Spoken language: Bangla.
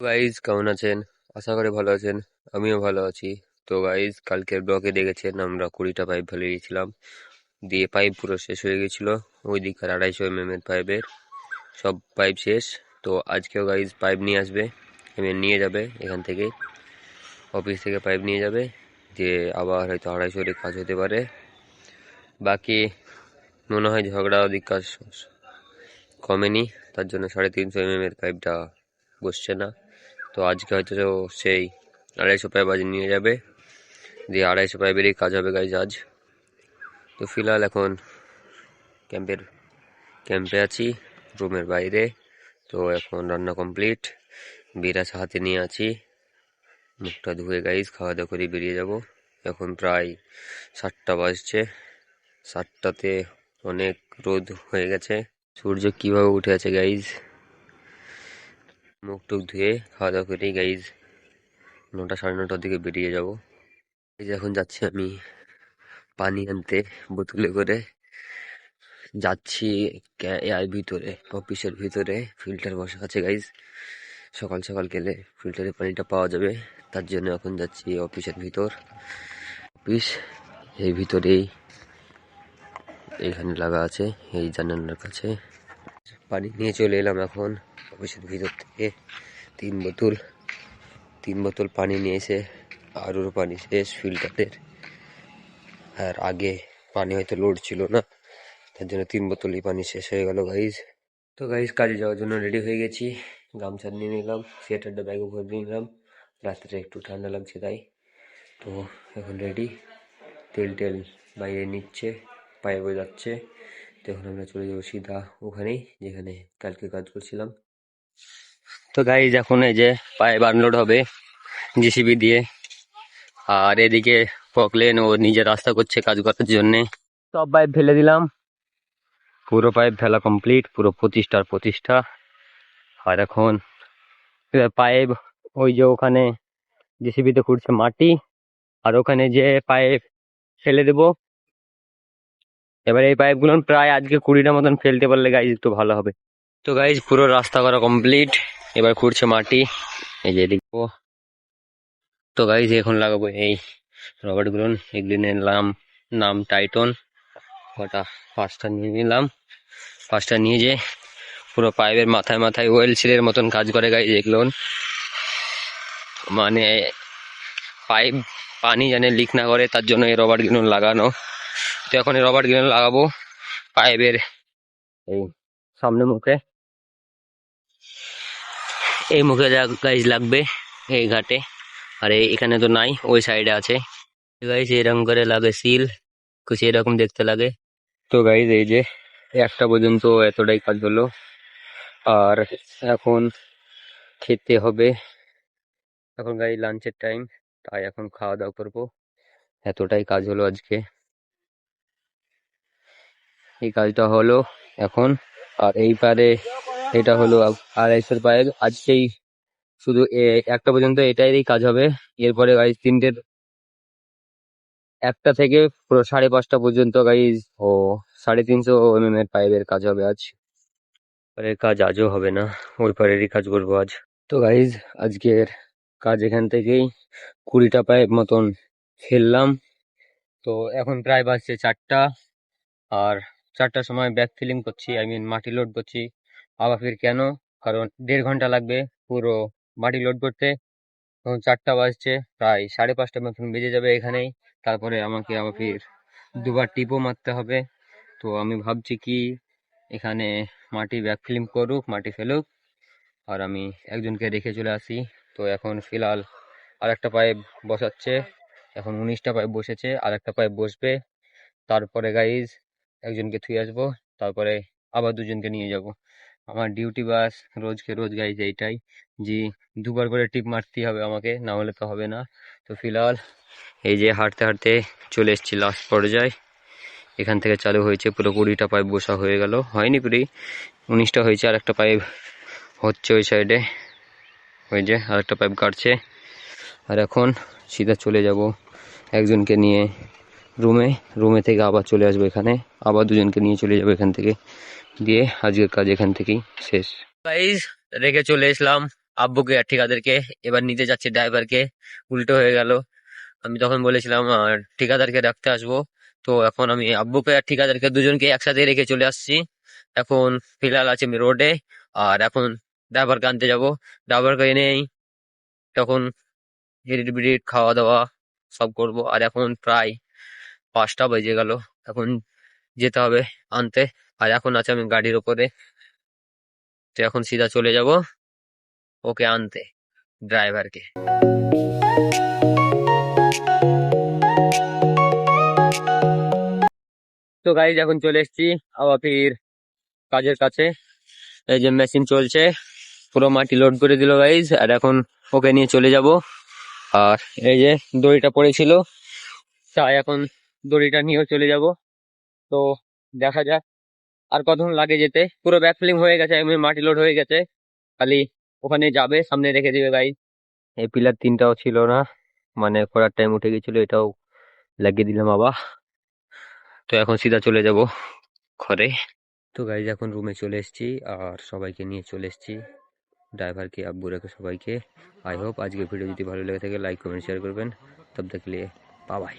গাইজ কেমন আছেন? আশা করি ভালো আছেন। আমিও ভালো আছি। তো গাইজ কালকের ব্লগে দেখেছেন আমরা 20টা পাইপ ফেলে দিয়েছিলাম, দিয়ে পাইপ পুরো শেষ হয়ে গেছিল। ওই দিককার 250 mm এর পাইপের সব পাইপ শেষ। তো আজকেও গাইজ পাইপ নিয়ে আসবে, নিয়ে যাবে এখান থেকে, অফিস থেকে পাইপ নিয়ে যাবে, দিয়ে আবার হয়তো 250 কাজ হতে পারে। বাকি মনে হয় ঝগড়া ওদিক কাজ কমেনি, তার জন্য 350 mm এর পাইপটা বসছে না। তো আজকে হয়তো সেই 250 পাইপ আজ নিয়ে যাবে, দিয়ে 250 পাইপেরই কাজ হবে গাইজ আজ। তো ফিলহাল এখন ক্যাম্পে আছি, রুমের বাইরে। তো এখন রান্না কমপ্লিট, বিরাজ হাতে নিয়ে আছি, মুখটা ধুয়ে গাইজ খাওয়া দাওয়া করে বেরিয়ে যাব। এখন প্রায় 7টা বাজছে। 7টাতে অনেক রোদ হয়ে গেছে, সূর্য কিভাবে উঠে আছে গাইজ। মুখ টুক ধুয়ে খাওয়া দাওয়া করেই গাইজ 9টা 9:30টার দিকে বেরিয়ে যাব। এই যে এখন যাচ্ছি আমি পানি আনতে, বোতলে করে যাচ্ছি ভিতরে, অফিসের ভিতরে ফিল্টার বসা আছে গাইজ। সকাল সকাল গেলে ফিল্টারে পানিটা পাওয়া যাবে, তার জন্য এখন যাচ্ছি অফিসের ভিতর। অফিস এই ভিতরেই, এইখানে লাগা আছে এই জানালার কাছে। পানি নিয়ে চলে এলাম এখন অফিসের ভিতর থেকে। 3 বোতল পানি নিয়ে এসে, আরও পানি শেষ ফিল্টারের। আর আগে পানি হয়তো লোড ছিল না, তার জন্য 3 বোতলই পানি শেষ হয়ে গেল গাইজ। তো গাইজ কাজে যাওয়ার জন্য রেডি হয়ে গেছি, গামছা নিয়ে নিলাম, সোয়েটারটা ব্যাগে ভরে নিয়ে নিলাম, রাত্রে একটু ঠান্ডা লাগছে তাই। তো এখন রেডি, তেল বাইরে নিচ্ছে, পায়ে বয়ে যাচ্ছে। তো এখন আমরা চলে যাবো সিধা ওখানেই যেখানে কালকে কাজ করছিলাম। তো গাইজ এখন এই যে পাইপ আনলোড হবে জেসিবি দিয়ে, আর এদিকে ফকলেন ও নিজে রাস্তা করছে কাজ করার জন্যে। সব পাইপ ফেলে দিলাম, পুরো পাইপ ফেলা কমপ্লিট, পুরো প্রতিষ্ঠা। আর এখন পাইপ ওই যে ওখানে জেসিবিতে খুঁড়ছে মাটি, আর ওখানে যে পাইপ ফেলে দেবো। এবার এই পাইপগুলো প্রায় আজকে 20টা মতন ফেলতে পারলে গাইজ একটু ভালো হবে। তো গাইজ পুরো রাস্তা করা কমপ্লিট, এবার খুঁড়ছে মাটি, এই যে দেখবো। তো গাইজ এখন লাগাবো এই রবারগুলো, এগুলিনের নাম টাইটন। কটা 5টা নিয়ে নিলাম, 5টা নিয়ে যে পুরো পাইপের মাথায় মাথায় ওয়েল সিলের মতন কাজ করে গাইজ এগুলো। মানে পাইপ পানি যেন লিক না করে, তার জন্য এই রবার গিলন লাগানো। তো এখন এই রবার গিলন লাগাবো পাইপের এই সামনে মুখে, এই মুখে যা গাইজ লাগবে এই ঘাটে, আর এখানে তো নাই, ওই সাইডে আছে গাইজ। এরকম করে লাগে সিল, কিছু এরকম দেখতে লাগে। তো গাইজ এই যে 1টা পর্যন্ত এতটাই কাজ হলো, আর এখন খেতে হবে। এখন গাইজ লাঞ্চের টাইম, তাই এখন খাওয়া দাওয়া করবো। এতটাই কাজ হলো আজকে, এই কাজটা হলো এখন। আর এই পারে এটা হলো 250 পাইপ আজকেই, শুধু 1টা পর্যন্ত এটাই কাজ হবে। এরপরে গাইজ 1টা থেকে পুরো 5:30টা পর্যন্ত গাইজ 350 mm এর পাইপের কাজ হবে আজ। পরের কাজ আজও হবে না, ওই পারেরই কাজ করবো আজ। তো গাইজ আজকের কাজ এখান থেকেই, 20টা পাইপ মতন ফেললাম। তো এখন প্রায় বাজছে 4টা, আর 4টার সময় ব্যাক ফিলিং করছি, মাটি লোড করছি। আবার ফির কেন, কারণ 1.5 ঘন্টা লাগবে পুরো মাটি লোড করতে। তখন 4টা বাজছে, প্রায় 5:30 মতন বেজে যাবে এখানেই। তারপরে আমাকে আবার ফির দুবার টিপও মারতে হবে। তো আমি ভাবছি কি, এখানে মাটি ব্যাক ফিলিং করুক, মাটি ফেলুক, আর আমি একজনকে রেখে চলে আসি। তো এখন ফিলহাল আর একটা পাইপ বসাচ্ছে, এখন 19টা পাইপ বসেছে, আর একটা পাইপ বসবে। তারপরে গাইজ একজনকে থুয়ে আসবো, তারপরে আবার 2জনকে নিয়ে যাব। আমার ডিউটি বাস রোজকে রোজ গাইজ এইটাই, যে 2বার করে টিপ মারতেই হবে আমাকে, না হলে তো হবে না। তো ফিলহাল এই যে হাঁটতে হাঁটতে চলে এসেছি লাস্ট পর্যায়ে। এখান থেকে চালু হয়েছে, পুরো 20টা পাইপ বসা হয়ে গেল, হয়নি পুরি 19টা হয়েছে। আর একটা পাইপ হচ্ছে ওই সাইডে, ওই যে আর একটা পাইপ কাটছে। আর এখন সিধা চলে যাব একজনকে নিয়ে রুমে থেকে আবার চলে আসবো এখানে, আবার 2জনকে নিয়ে চলে যাবো এখান থেকে, দিয়ে আজকের কাজ এখান থেকেই শেষ। গাইজ রেখে চলে এসলাম আব্বুকে আর ঠিকাদারকে। এবার নিতে যাচ্ছে ড্রাইভারকে, উল্টো হয়ে গেল। আমি তখন বলেছিলাম ঠিকাদারকে রাখতে আসবো, তো এখন আমি আব্বুকে আর ঠিকাদারকে দুজনকে একসাথে রেখে চলে আসছি। এখন ফিলহাল আছে আমি রোডে, আর এখন ড্রাইভারকে আনতে যাবো। ড্রাইভারকে এনেই তখন এডিট বিডিট খাওয়া দাওয়া সব করব। আর এখন প্রায় 5টা বেজে গেল, এখন যেতে হবে আনতে। আর এখন আছে আমি গাড়ির ওপরে, তো এখন সিধা চলে যাব ওকে আনতে, ড্রাইভারকে। তো গাইজ এখন চলে এসেছি আবার ফির কাজের কাছে। এই যে মেশিন চলছে, পুরো মাটি লোড করে দিল গাইজ, আর এখন ওকে নিয়ে চলে যাব। আর এই যে দড়িটা পড়েছিল, তাই এখন দড়িটা নিয়েও চলে যাব। তো দেখা যাক আর কতক্ষণ লাগে যেতে। পুরো ব্যাক ফিলিং হয়ে গেছে, এমনি মাটি লোড হয়ে গেছে, খালি ওখানে যাবে, সামনে রেখে দিবে গাইজ। এই পিলার 3টাও ছিল না, মানে করার টাইম উঠে গেছিল, এটাও লাগিয়ে দিলাম আবার। তো এখন সিধা চলে যাব ঘরে। তো গাইজ এখন রুমে চলে এসেছি, আর সবাইকে নিয়ে চলে এসেছি, ড্রাইভারকে, আব্বু রেখে সবাইকে। আই হোপ আজকের ভিডিও যদি ভালো লেগে থাকে লাইক কমেন্ট শেয়ার করবেন। তব তক লিয়ে বাই বাই।